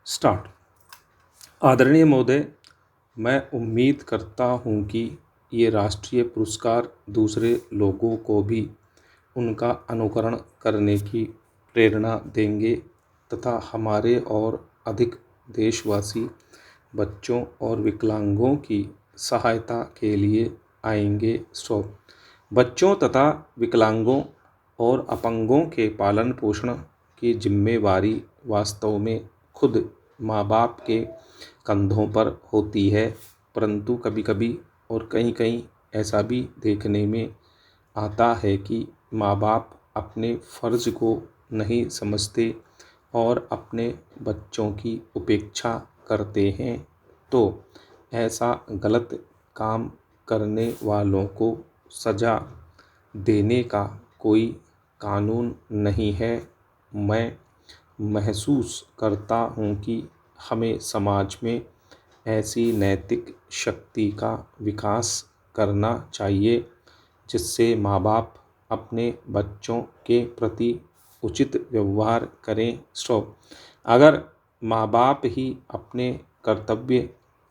Start. आदरणीय महोदय, मैं उम्मीद करता हूँ कि ये राष्ट्रीय पुरस्कार दूसरे लोगों को भी उनका अनुकरण करने की प्रेरणा देंगे तथा हमारे और अधिक देशवासी बच्चों और विकलांगों की सहायता के लिए आएंगे। बच्चों तथा विकलांगों और अपंगों के पालन पोषण की जिम्मेवारी वास्तव में खुद माँ बाप के कंधों पर होती है, परंतु कभी कभी और कहीं कहीं ऐसा भी देखने में आता है कि माँ बाप अपने फ़र्ज़ को नहीं समझते और अपने बच्चों की उपेक्षा करते हैं। तो ऐसा गलत काम करने वालों को सज़ा देने का कोई कानून नहीं है। मैं महसूस करता हूँ कि हमें समाज में ऐसी नैतिक शक्ति का विकास करना चाहिए जिससे माँ बाप अपने बच्चों के प्रति उचित व्यवहार करें। अगर माँ बाप ही अपने कर्तव्य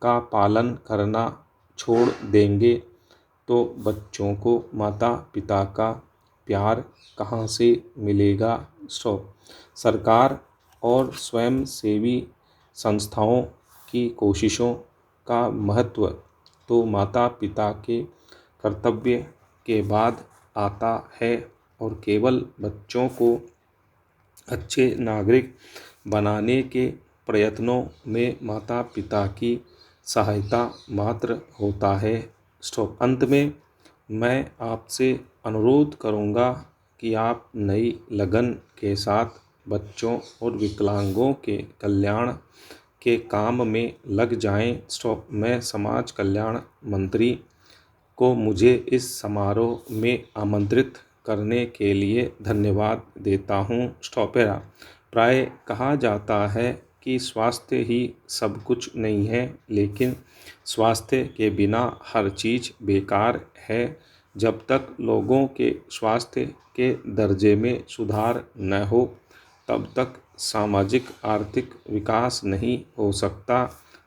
का पालन करना छोड़ देंगे तो बच्चों को माता पिता का प्यार कहाँ से मिलेगा। सरकार और स्वयंसेवी संस्थाओं की कोशिशों का महत्व तो माता पिता के कर्तव्य के बाद आता है और केवल बच्चों को अच्छे नागरिक बनाने के प्रयत्नों में माता पिता की सहायता मात्र होता है। अंत में मैं आपसे अनुरोध करूंगा कि आप नई लगन के साथ बच्चों और विकलांगों के कल्याण के काम में लग जाएं। मैं समाज कल्याण मंत्री को मुझे इस समारोह में आमंत्रित करने के लिए धन्यवाद देता हूँ। प्राय कहा जाता है कि स्वास्थ्य ही सब कुछ नहीं है, लेकिन स्वास्थ्य के बिना हर चीज़ बेकार है। जब तक लोगों के स्वास्थ्य के दर्जे में सुधार न हो तब तक सामाजिक आर्थिक विकास नहीं हो सकता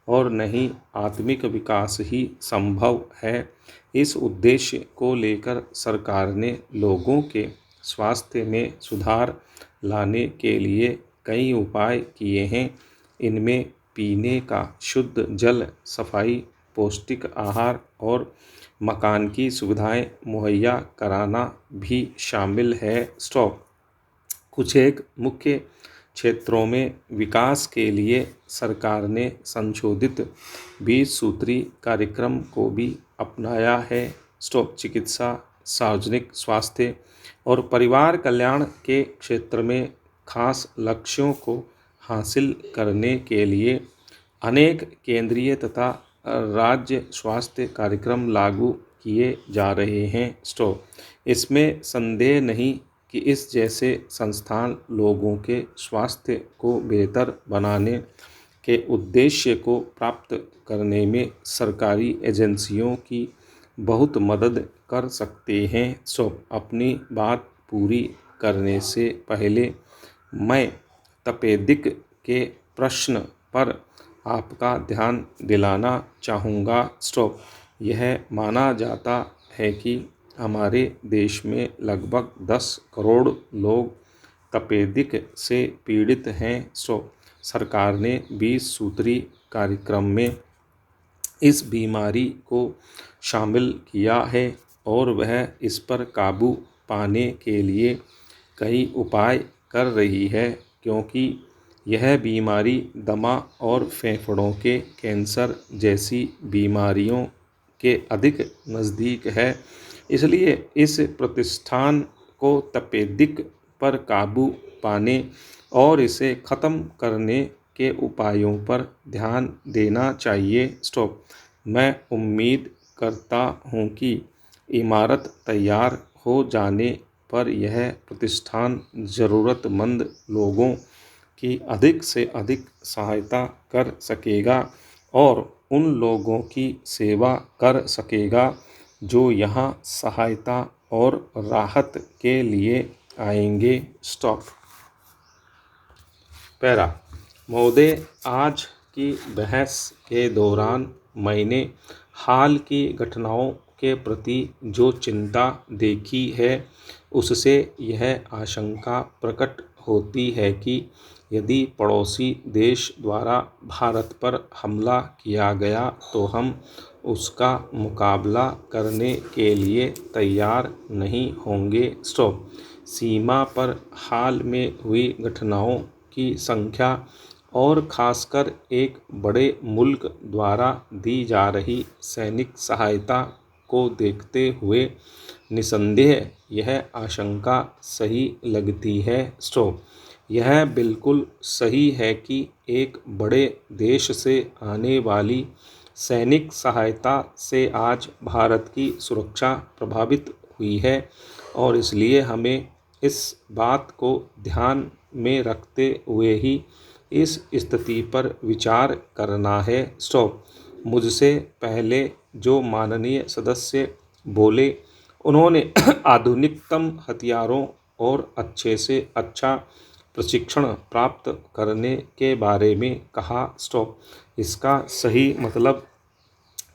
और न ही आत्मिक विकास ही संभव है। इस उद्देश्य को लेकर सरकार ने लोगों के स्वास्थ्य में सुधार लाने के लिए कई उपाय किए हैं। इनमें पीने का शुद्ध जल, सफाई, पौष्टिक आहार और मकान की सुविधाएं मुहैया कराना भी शामिल है। कुछ एक मुख्य क्षेत्रों में विकास के लिए सरकार ने संशोधित 20 सूत्री कार्यक्रम को भी अपनाया है। चिकित्सा, सार्वजनिक स्वास्थ्य और परिवार कल्याण के क्षेत्र में खास लक्ष्यों को हासिल करने के लिए अनेक केंद्रीय तथा राज्य स्वास्थ्य कार्यक्रम लागू किए जा रहे हैं। इसमें संदेह नहीं कि इस जैसे संस्थान लोगों के स्वास्थ्य को बेहतर बनाने के उद्देश्य को प्राप्त करने में सरकारी एजेंसियों की बहुत मदद कर सकते हैं। अपनी बात पूरी करने से पहले मैं तपेदिक के प्रश्न पर आपका ध्यान दिलाना चाहूँगा। यह माना जाता है कि हमारे देश में लगभग 10 करोड़ लोग तपेदिक से पीड़ित हैं। सरकार ने 20 सूत्री कार्यक्रम में इस बीमारी को शामिल किया है और वह इस पर काबू पाने के लिए कई उपाय कर रही है, क्योंकि यह बीमारी दमा और फेफड़ों के कैंसर जैसी बीमारियों के अधिक नज़दीक है। इसलिए इस प्रतिष्ठान को तपेदिक पर काबू पाने और इसे ख़त्म करने के उपायों पर ध्यान देना चाहिए। मैं उम्मीद करता हूँ कि इमारत तैयार हो जाने पर यह प्रतिष्ठान ज़रूरतमंद लोगों की अधिक से अधिक सहायता कर सकेगा और उन लोगों की सेवा कर सकेगा जो यहाँ सहायता और राहत के लिए आएंगे। पैरा महोदय, आज की बहस के दौरान मैंने हाल की घटनाओं के प्रति जो चिंता देखी है, उससे यह आशंका प्रकट होती है कि यदि पड़ोसी देश द्वारा भारत पर हमला किया गया तो हम उसका मुकाबला करने के लिए तैयार नहीं होंगे। स्टॉप। सीमा पर हाल में हुई घटनाओं की संख्या और खासकर एक बड़े मुल्क द्वारा दी जा रही सैनिक सहायता को देखते हुए निसंदेह यह आशंका सही लगती है। स्टॉप। यह बिल्कुल सही है कि एक बड़े देश से आने वाली सैनिक सहायता से आज भारत की सुरक्षा प्रभावित हुई है और इसलिए हमें इस बात को ध्यान में रखते हुए ही इस स्थिति पर विचार करना है। स्टॉप। मुझसे पहले जो माननीय सदस्य बोले, उन्होंने आधुनिकतम हथियारों और अच्छे से अच्छा प्रशिक्षण प्राप्त करने के बारे में कहा। स्टॉप। इसका सही मतलब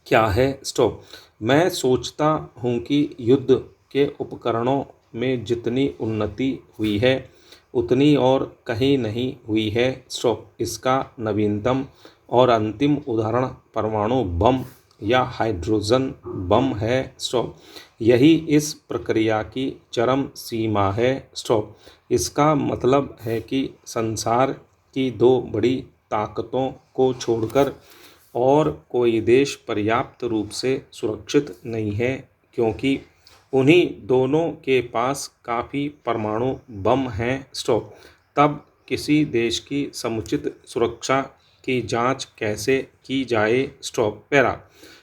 क्या है? स्टॉप। मैं सोचता हूँ कि युद्ध के उपकरणों में जितनी उन्नति हुई है उतनी और कहीं नहीं हुई है। स्टॉप। इसका नवीनतम और अंतिम उदाहरण परमाणु बम या हाइड्रोजन बम है। स्टॉप। यही इस प्रक्रिया की चरम सीमा है। स्टॉप। इसका मतलब है कि संसार की दो बड़ी ताकतों को छोड़कर और कोई देश पर्याप्त रूप से सुरक्षित नहीं है, क्योंकि उन्हीं दोनों के पास काफ़ी परमाणु बम हैं। स्टॉप। तब किसी देश की समुचित सुरक्षा की जांच कैसे की जाए? स्टॉप। पैरा।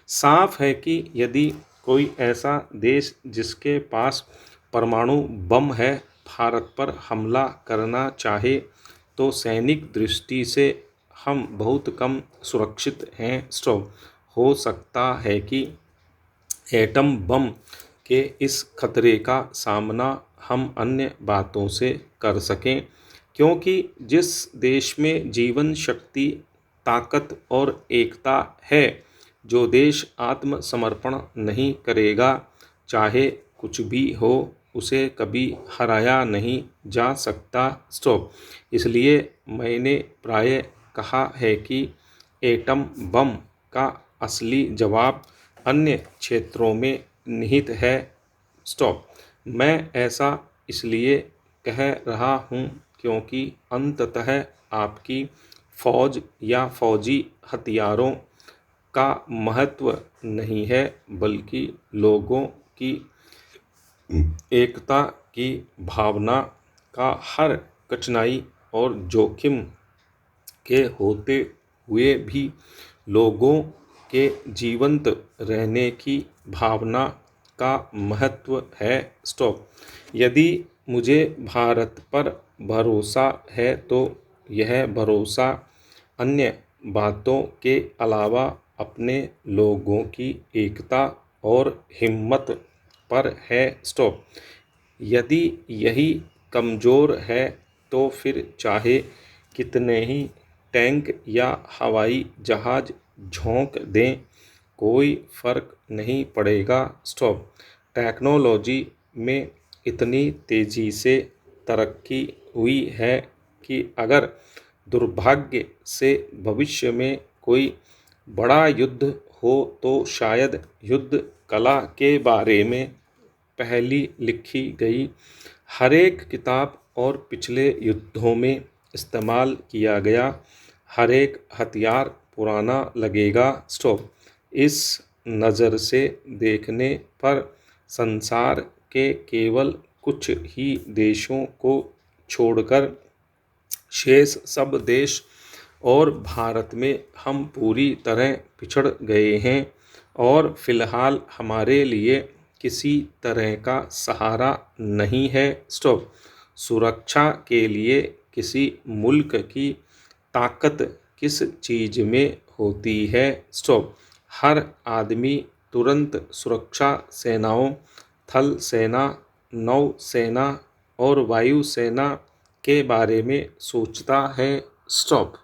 साफ है कि यदि कोई ऐसा देश जिसके पास परमाणु बम है भारत पर हमला करना चाहे तो सैनिक दृष्टि से हम बहुत कम सुरक्षित हैं। स्टॉप। हो सकता है कि एटम बम के इस खतरे का सामना हम अन्य बातों से कर सकें, क्योंकि जिस देश में जीवन शक्ति, ताकत और एकता है, जो देश आत्मसमर्पण नहीं करेगा, चाहे कुछ भी हो, उसे कभी हराया नहीं जा सकता। स्टॉप। इसलिए मैंने प्रायः कहा है कि एटम बम का असली जवाब अन्य क्षेत्रों में निहित है। स्टॉप। मैं ऐसा इसलिए कह रहा हूँ क्योंकि अंततः आपकी फौज या फौजी हथियारों का महत्व नहीं है, बल्कि लोगों की एकता की भावना का हर कठिनाई और जोखिम के होते हुए भी लोगों के जीवंत रहने की भावना का महत्व है। स्टॉप। यदि मुझे भारत पर भरोसा है तो यह भरोसा अन्य बातों के अलावा अपने लोगों की एकता और हिम्मत पर है। स्टॉप। यदि यही कमज़ोर है तो फिर चाहे कितने ही टैंक या हवाई जहाज़ झोंक दें, कोई फ़र्क नहीं पड़ेगा। स्टॉप। टेक्नोलॉजी में इतनी तेज़ी से तरक्की हुई है कि अगर दुर्भाग्य से भविष्य में कोई बड़ा युद्ध हो तो शायद युद्ध कला के बारे में पहली लिखी गई हर एक किताब और पिछले युद्धों में इस्तेमाल किया गया हर एक हथियार पुराना लगेगा। स्टॉप। इस नज़र से देखने पर संसार के केवल कुछ ही देशों को छोड़कर शेष सब देश और भारत में हम पूरी तरह पिछड़ गए हैं और फिलहाल हमारे लिए किसी तरह का सहारा नहीं है। स्टॉप। सुरक्षा के लिए किसी मुल्क की ताकत किस चीज़ में होती है? स्टॉप। हर आदमी तुरंत सुरक्षा सेनाओं, थल सेना, नौ सेना और वायु सेना के बारे में सोचता है। स्टॉप।